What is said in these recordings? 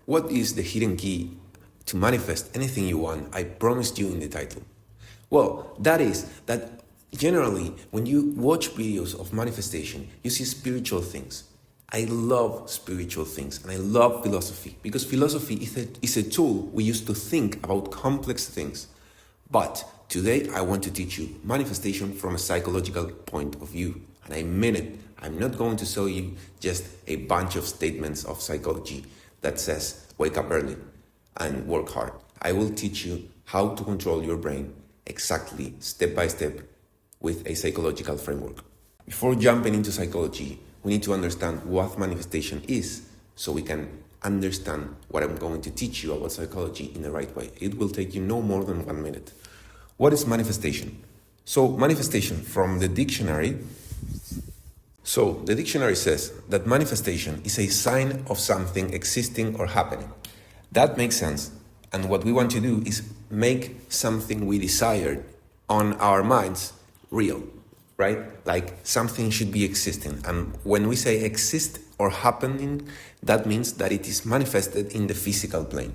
What is the hidden key to manifest anything you want I promised you in the title? Well, that is that generally when you watch videos of manifestation, you see spiritual things. I love spiritual things and I love philosophy because philosophy is a tool we use to think about complex things. But today I want to teach you manifestation from a psychological point of view. And I mean it. I'm not going to show you just a bunch of statements of psychology that says wake up early and work hard. I will teach you how to control your brain exactly step by step with a psychological framework. Before jumping into psychology, we need to understand what manifestation is so we can understand what I'm going to teach you about psychology in the right way. It will take you no more than 1 minute. What is manifestation? So manifestation from the dictionary. So the dictionary says that manifestation is a sign of something existing or happening. That makes sense. And what we want to do is make something we desired on our minds real, right? Like something should be existing. And when we say exist or happening, that means that it is manifested in the physical plane.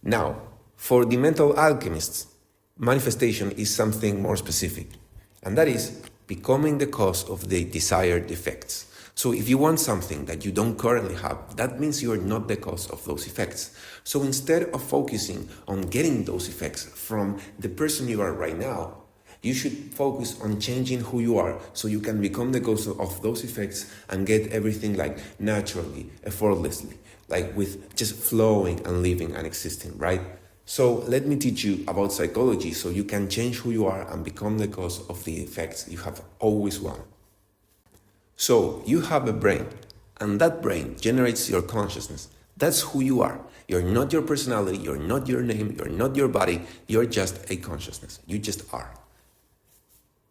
Now, for the mental alchemists, manifestation is something more specific, and that is becoming the cause of the desired effects. So if you want something that you don't currently have, that means you are not the cause of those effects. So instead of focusing on getting those effects from the person you are right now, you should focus on changing who you are so you can become the cause of those effects and get everything like naturally, effortlessly, like with just flowing and living and existing, right? So let me teach you about psychology so you can change who you are and become the cause of the effects you have always wanted. So you have a brain, and that brain generates your consciousness. That's who you are. You're not your personality, you're not your name, you're not your body, you're just a consciousness. You just are.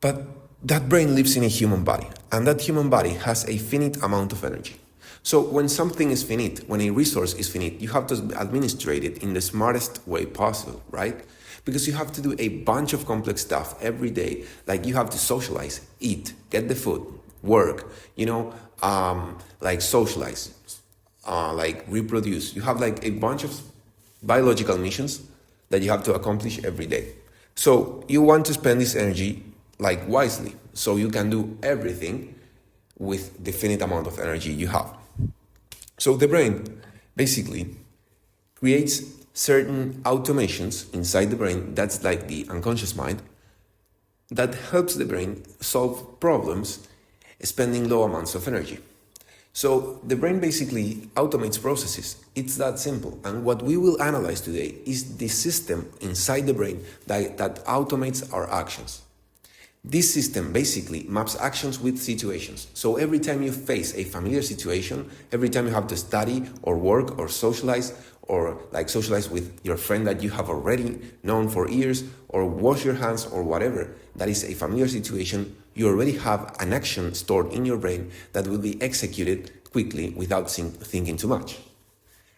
But that brain lives in a human body, and that human body has a finite amount of energy. So when something is finite, when a resource is finite, you have to administrate it in the smartest way possible, right? Because you have to do a bunch of complex stuff every day. Like you have to socialize, eat, get the food, work, like socialize, like reproduce. You have like a bunch of biological missions that you have to accomplish every day. So you want to spend this energy like wisely, so you can do everything with the finite amount of energy you have. So the brain basically creates certain automations inside the brain, that's like the unconscious mind, that helps the brain solve problems spending low amounts of energy. So the brain basically automates processes. It's that simple. And what we will analyze today is the system inside the brain that automates our actions. This system basically maps actions with situations. So every time you face a familiar situation, every time you have to study or work or socialize with your friend that you have already known for years, or wash your hands or whatever, that is a familiar situation, you already have an action stored in your brain that will be executed quickly without thinking too much.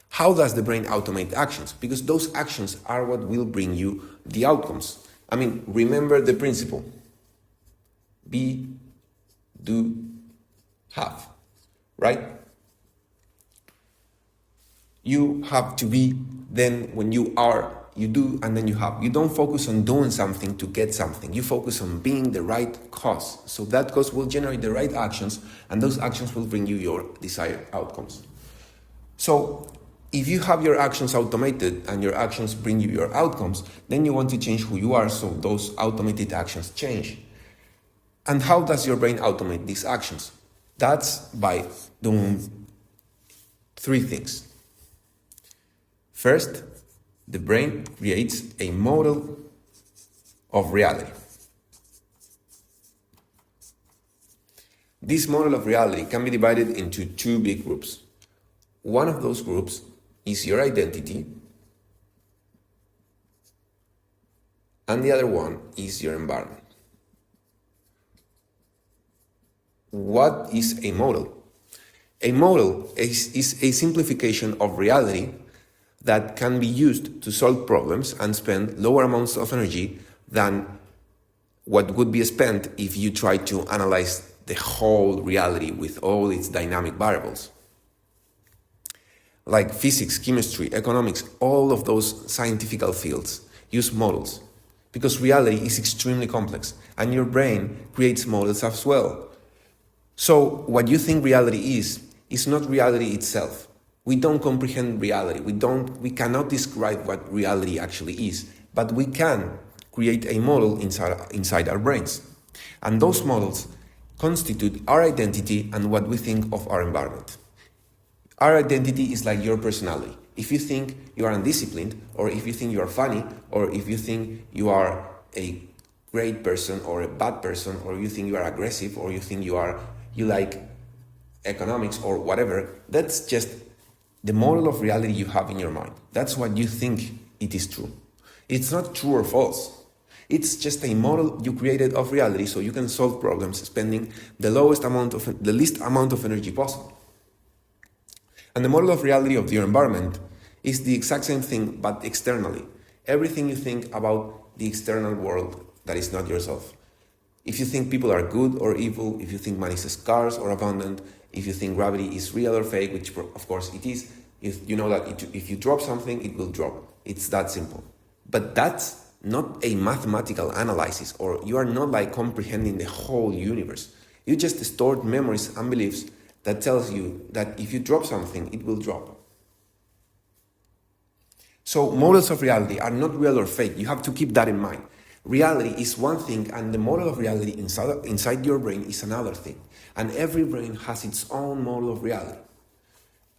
How does the brain automate actions? Because those actions are what will bring you the outcomes. I mean, remember the principle. Be, do, have, right? You have to be, then when you are, you do, and then you have. You don't focus on doing something to get something. You focus on being the right cause. So that cause will generate the right actions, and those actions will bring you your desired outcomes. So if you have your actions automated and your actions bring you your outcomes, then you want to change who you are so those automated actions change. And how does your brain automate these actions? That's by doing 3 things. First, the brain creates a model of reality. This model of reality can be divided into 2 big groups. One of those groups is your identity, and the other one is your environment. What is a model? A model is a simplification of reality that can be used to solve problems and spend lower amounts of energy than what would be spent if you try to analyze the whole reality with all its dynamic variables. like physics, chemistry, economics, all of those scientific fields use models because reality is extremely complex and your brain creates models as well. So what you think reality is not reality itself. We don't comprehend reality. We cannot describe what reality actually is, but we can create a model inside our brains. And those models constitute our identity and what we think of our environment. Our identity is like your personality. If you think you are undisciplined, or if you think you are funny, or if you think you are a great person or a bad person, or you think you are aggressive, or you think you like economics or whatever, that's just the model of reality you have in your mind. That's what you think it is true. It's not true or false. It's just a model you created of reality so you can solve problems spending the least amount of energy possible. And the model of reality of your environment is the exact same thing, but externally. Everything you think about the external world that is not yourself. If you think people are good or evil, if you think money is scarce or abundant, if you think gravity is real or fake, which of course it is, you know that if you drop something, it will drop. It's that simple. But that's not a mathematical analysis, or you are not like comprehending the whole universe. You just stored memories and beliefs that tells you that if you drop something, it will drop. So models of reality are not real or fake. You have to keep that in mind. Reality is one thing, and the model of reality inside your brain is another thing. And every brain has its own model of reality.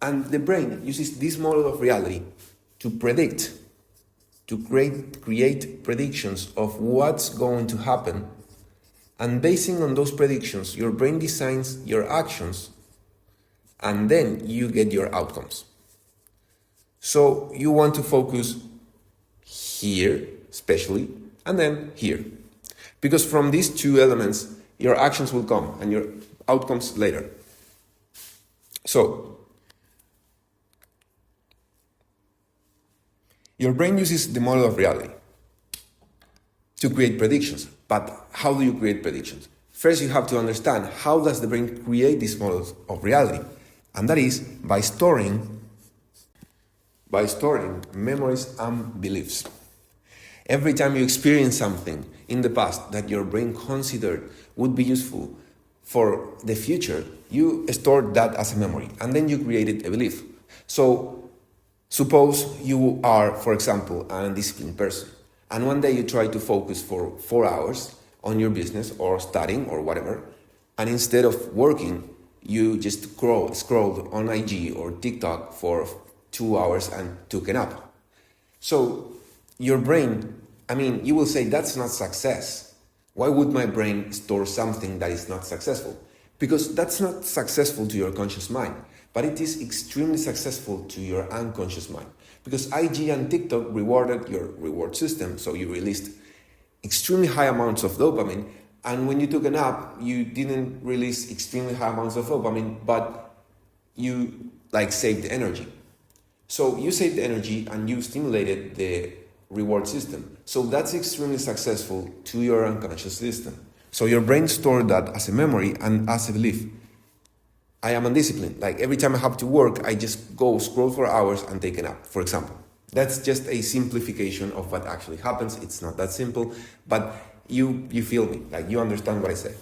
And the brain uses this model of reality to predict, to create predictions of what's going to happen. And basing on those predictions, your brain designs your actions, and then you get your outcomes. So you want to focus here, especially, and then here. Because from these two elements, your actions will come and your outcomes later. So, your brain uses the model of reality to create predictions. But how do you create predictions? First, you have to understand how does the brain create these models of reality? And that is by storing memories and beliefs. Every time you experience something in the past that your brain considered would be useful for the future, you stored that as a memory, and then you created a belief. So suppose you are, for example, an undisciplined person, and one day you try to focus for 4 hours on your business or studying or whatever, and instead of working, you just scrolled on IG or TikTok for 2 hours and took a nap. So your brain, you will say that's not success. Why would my brain store something that is not successful? Because that's not successful to your conscious mind, but it is extremely successful to your unconscious mind. Because IG and TikTok rewarded your reward system, so you released extremely high amounts of dopamine, and when you took a nap, you didn't release extremely high amounts of dopamine, but you saved energy. So you saved energy and you stimulated the reward system. So that's extremely successful to your unconscious system. So your brain stored that as a memory and as a belief. I am undisciplined. Every time I have to work, I just go scroll for hours and take a nap, for example. That's just a simplification of what actually happens. It's not that simple, but you feel me, you understand what I say.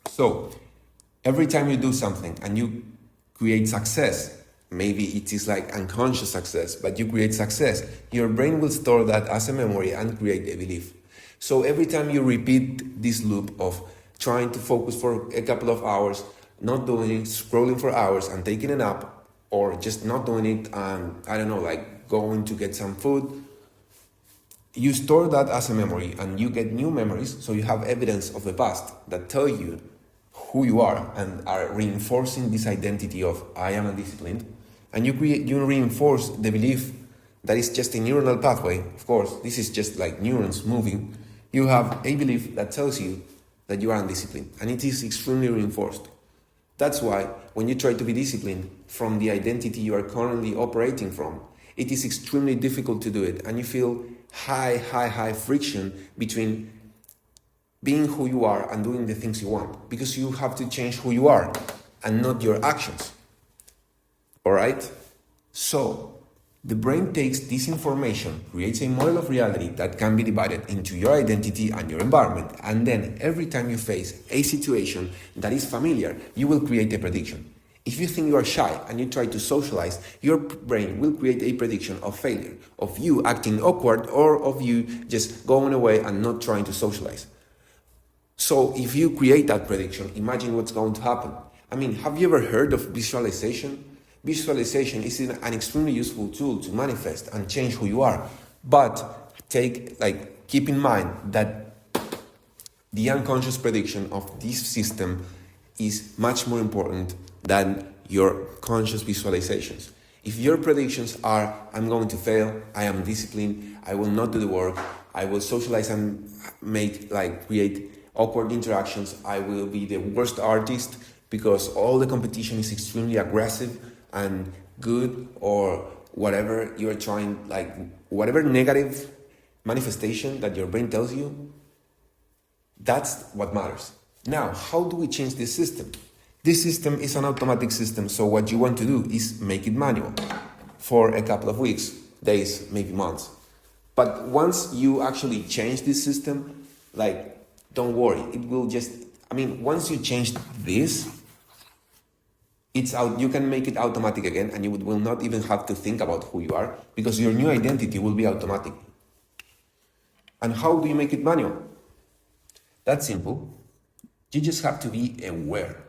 So every time you do something and you create success, maybe it is unconscious success, but you create success, your brain will store that as a memory and create a belief. So every time you repeat this loop of trying to focus for a couple of hours, not doing it, scrolling for hours and taking a nap, or just not doing it and, going to get some food, you store that as a memory and you get new memories, so you have evidence of the past that tell you who you are and are reinforcing this identity of I am undisciplined, and you reinforce the belief that is just a neuronal pathway. Of course, this is just like neurons moving. You have a belief that tells you that you are undisciplined, and it is extremely reinforced. That's why when you try to be disciplined from the identity you are currently operating from, it is extremely difficult to do it, and you feel high friction between being who you are and doing the things you want, because you have to change who you are and not your actions. All right? So, the brain takes this information, creates a model of reality that can be divided into your identity and your environment, and then every time you face a situation that is familiar, you will create a prediction. If you think you are shy and you try to socialize, your brain will create a prediction of failure, of you acting awkward or of you just going away and not trying to socialize. So if you create that prediction, imagine what's going to happen. I mean, have you ever heard of visualization? Visualization is an extremely useful tool to manifest and change who you are. But keep in mind that the unconscious prediction of this system is much more important than your conscious visualizations. If your predictions are, I'm going to fail, I am disciplined, I will not do the work, I will socialize and create awkward interactions, I will be the worst artist because all the competition is extremely aggressive and good, or whatever you're trying, whatever negative manifestation that your brain tells you, that's what matters. Now, how do we change this system? This system is an automatic system, so what you want to do is make it manual for a couple of weeks, days, maybe months. But once you actually change this system, don't worry, it will once you change this, it's out. You can make it automatic again, and you will not even have to think about who you are because your new identity will be automatic. And how do you make it manual? That's simple. You just have to be aware.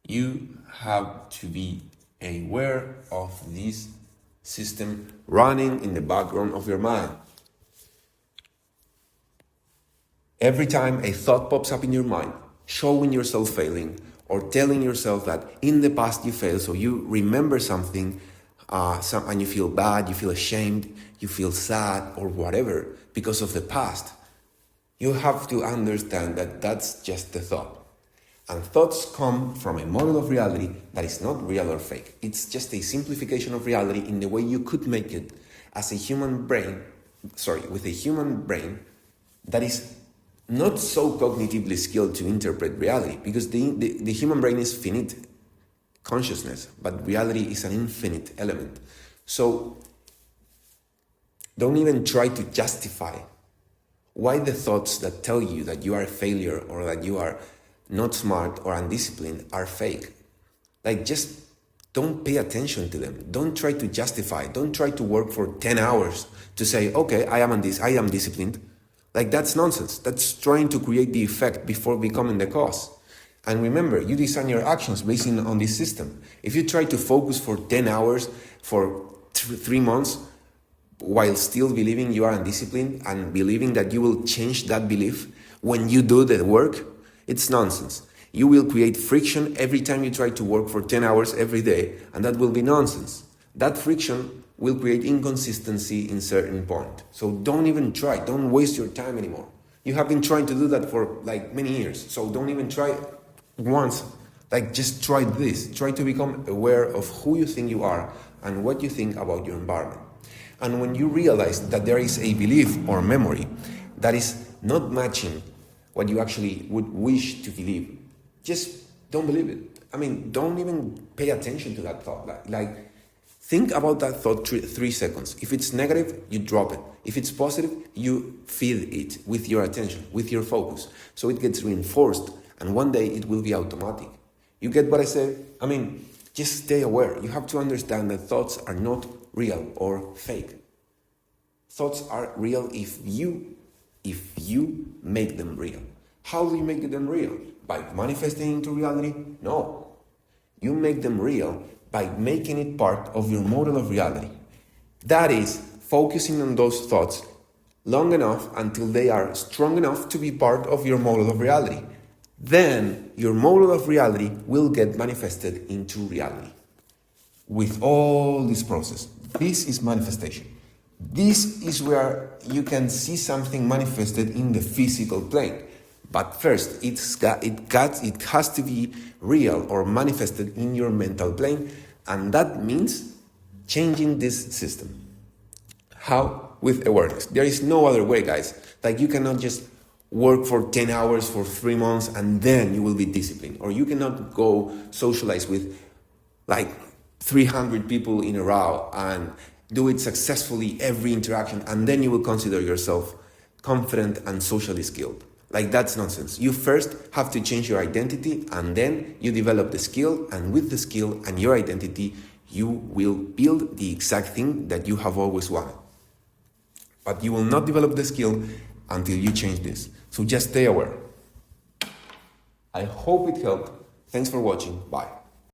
You have to be aware of this system running in the background of your mind. Every time a thought pops up in your mind, showing yourself failing or telling yourself that in the past you failed, so you remember something and you feel bad, you feel ashamed, you feel sad or whatever because of the past, you have to understand that that's just the thought. And thoughts come from a model of reality that is not real or fake. It's just a simplification of reality in the way you could make it as a human brain, with a human brain that is not so cognitively skilled to interpret reality, because the human brain is finite consciousness, but reality is an infinite element. So don't even try to justify why the thoughts that tell you that you are a failure or that you are not smart or undisciplined are fake. Just don't pay attention to them. Don't try to justify. Don't try to work for 10 hours to say, okay, I am disciplined. That's nonsense. That's trying to create the effect before becoming the cause. And remember, you design your actions based on this system. If you try to focus for 10 hours for 3 months while still believing you are undisciplined and believing that you will change that belief when you do the work, it's nonsense. You will create friction every time you try to work for 10 hours every day, and that will be nonsense. That friction will create inconsistency in certain point. So don't even try. Don't waste your time anymore. You have been trying to do that for many years. So don't even try once. Just try this. Try to become aware of who you think you are and what you think about your environment. And when you realize that there is a belief or memory that is not matching what you actually would wish to believe, just don't believe it. Don't even pay attention to that thought. Think about that thought 3 seconds. If it's negative, you drop it. If it's positive, you feed it with your attention, with your focus. So it gets reinforced, and one day it will be automatic. You get what I say? Just stay aware. You have to understand that thoughts are not real or fake. Thoughts are real if you make them real. How do you make them real? By manifesting into reality? No. You make them real by making it part of your model of reality. That is, focusing on those thoughts long enough until they are strong enough to be part of your model of reality. Then your model of reality will get manifested into reality. With all this process, this is manifestation. This is where you can see something manifested in the physical plane. But first, it has to be real or manifested in your mental plane, and that means changing this system. How? With awareness. There is no other way, guys. You cannot just work for 10 hours for 3 months and then you will be disciplined. Or you cannot go socialize with like 300 people in a row and do it successfully every interaction, and then you will consider yourself confident and socially skilled. Like, that's nonsense. You first have to change your identity, and then you develop the skill, and with the skill and your identity, you will build the exact thing that you have always wanted. But you will not develop the skill until you change this. So just stay aware. I hope it helped. Thanks for watching. Bye.